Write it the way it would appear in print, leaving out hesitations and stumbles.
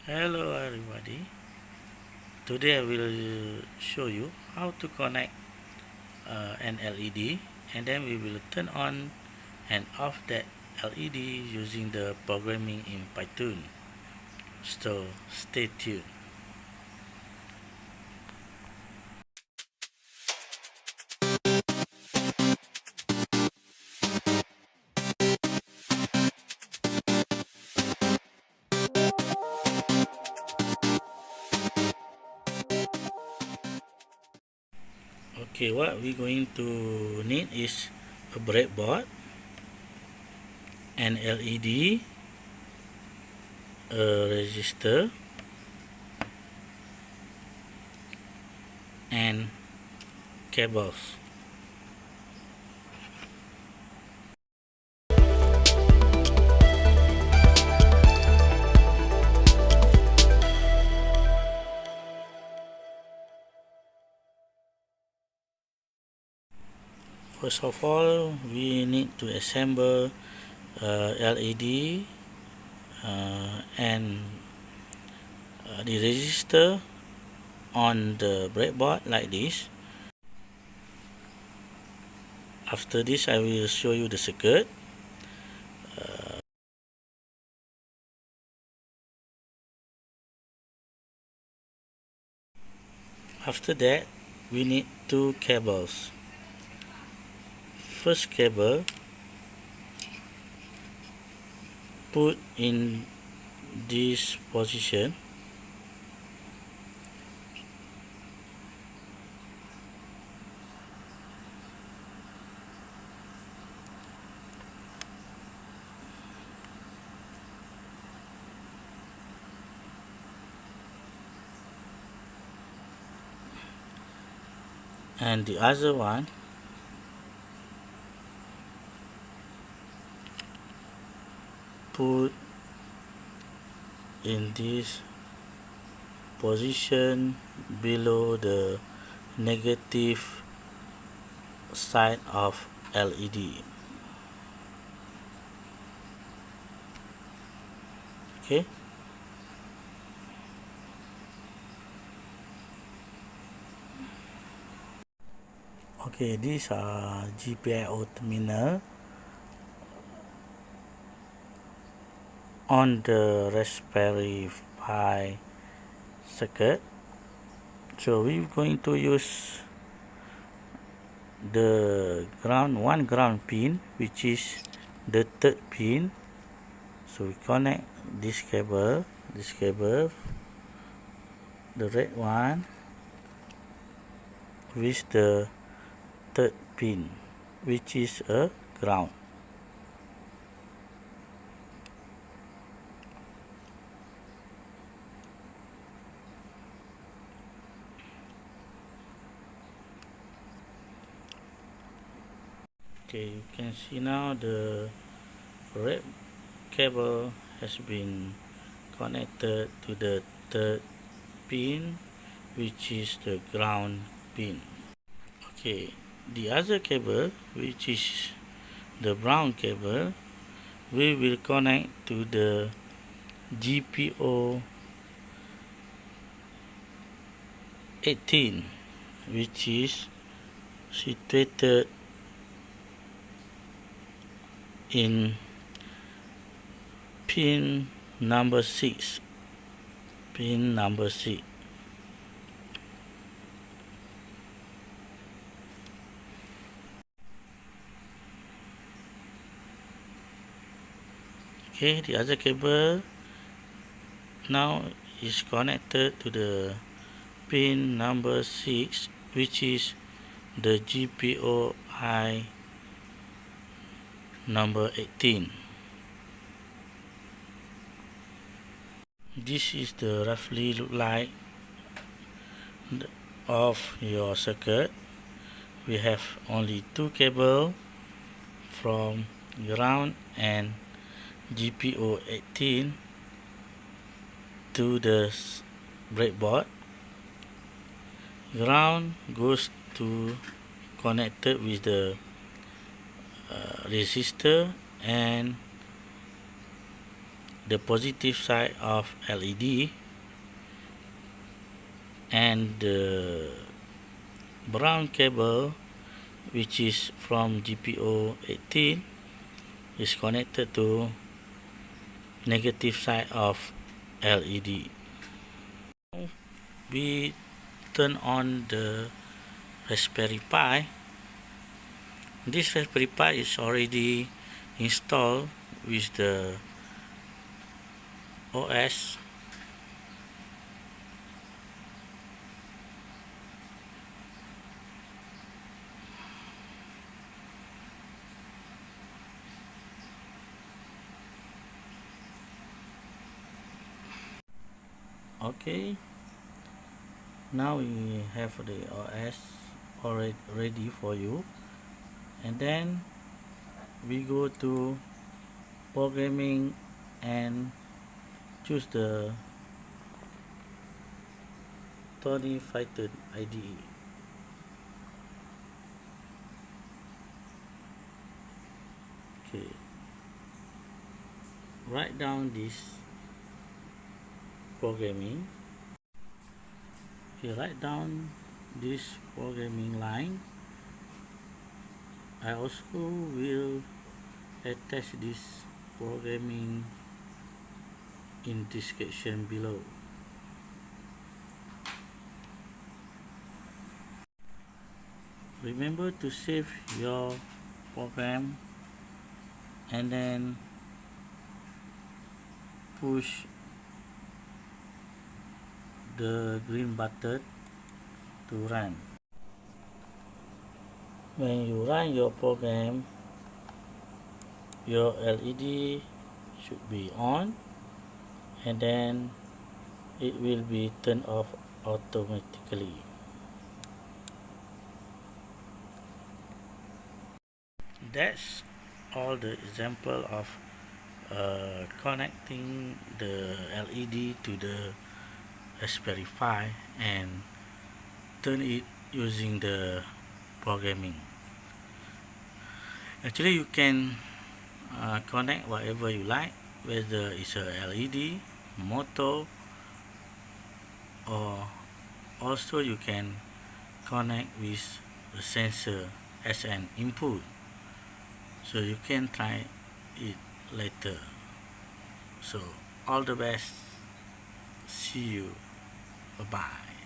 Hello everybody. Today I will show you how to connect an LED, and then we will turn on and off that LED using the programming in Python. So stay tuned. Okay, what we're going to need is a breadboard, an LED, a resistor, and cables. First of all, we need to assemble LED and the resistor on the breadboard like this. After this, I will show you the circuit. After that, we need two cables. First cable, put in this position. And the other one, put in this position below the negative side of LED. Okay. Okay, these are GPIO terminal on the Raspberry Pi circuit. So we're going to use the one ground pin, which is the third pin. So we connect this cable, the red one, with the third pin, which is a ground. Okay, you can see now the red cable has been connected to the third pin, which is the ground pin. Okay, the other cable, which is the brown cable, we will connect to the GPIO.18, which is situated in pin number 6. Okay, the other cable now is connected to the pin number 6, which is the GPIO.HIGH number 18. This is the roughly look like of your circuit. We have only two cables from ground and GPIO.18 to the breadboard. Ground goes to connected with the resistor, and the positive side of LED, and the brown cable, which is from GPIO.18, is connected to negative side of LED. We turn on the Raspberry Pi. This Raspberry Pi is already installed with the OS. Okay, now we have the OS already ready for you, and then we go to programming and choose the Tony Python IDE. Okay, write down this programming. Okay, write down this programming line. I also will attach this programming in description below. Remember to save your program and then push the green button to run. When you run your program, your LED should be on, and then it will be turned off automatically. That's all the example of connecting the LED to the Raspberry Pi and turn it using the programming. Actually, you can connect whatever you like, whether it's a LED, motor, or also you can connect with the sensor as an input. So you can try it later. So all the best. See you. Bye bye.